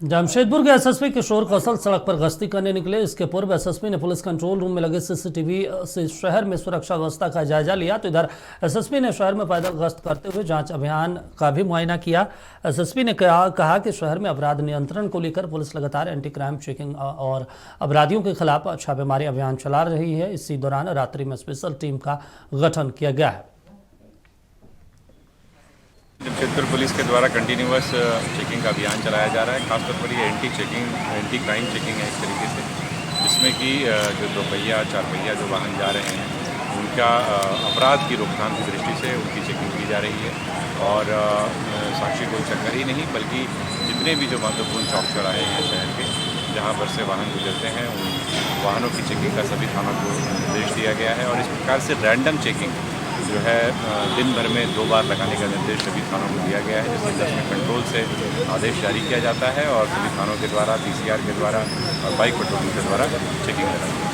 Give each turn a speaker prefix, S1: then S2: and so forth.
S1: जमशेदपुर के एसएसपी किशोर कौशल सड़क पर गश्ती करने निकले। इसके पूर्व एसएसपी ने पुलिस कंट्रोल रूम में लगे सीसीटीवी से शहर में सुरक्षा व्यवस्था का जायजा लिया। तो इधर एसएसपी ने शहर में पैदल गश्त करते हुए जांच अभियान का भी मुआयना किया। एसएसपी ने कहा कि शहर में अपराध नियंत्रण को लेकर पुलिस लगातार एंटी क्राइम चेकिंग और अपराधियों के खिलाफ छापेमारी अभियान चला रही है। इसी दौरान रात्रि में स्पेशल टीम का गठन किया गया है।
S2: जमशेदपुर पुलिस के द्वारा कंटिन्यूअस चेकिंग का अभियान चलाया जा रहा है। खासतौर पर ये एंटी क्राइम चेकिंग है एक तरीके से, जिसमें कि जो 2 पहिया 4 पहिया जो वाहन जा रहे हैं उनका अपराध की रोकथाम की दृष्टि से उनकी चेकिंग की जा रही है। और साक्षी कोई चक्कर ही नहीं, बल्कि जितने भी जो महत्वपूर्ण चौक चौराहे हैं शहर के, जहाँ पर से वाहन गुजरते हैं, उन वाहनों की चेकिंग का सभी थानों को निर्देश दिया गया है। और इस प्रकार से रैंडम चेकिंग जो है दिन भर में 2 बार लगाने का निर्देश सभी थानों को दिया गया है, जिसमें 10 में कंट्रोल से आदेश जारी किया जाता है और सभी थानों के द्वारा, पीसीआर के द्वारा और बाइक पेट्रोलिंग के द्वारा चेकिंग कराई जाती है।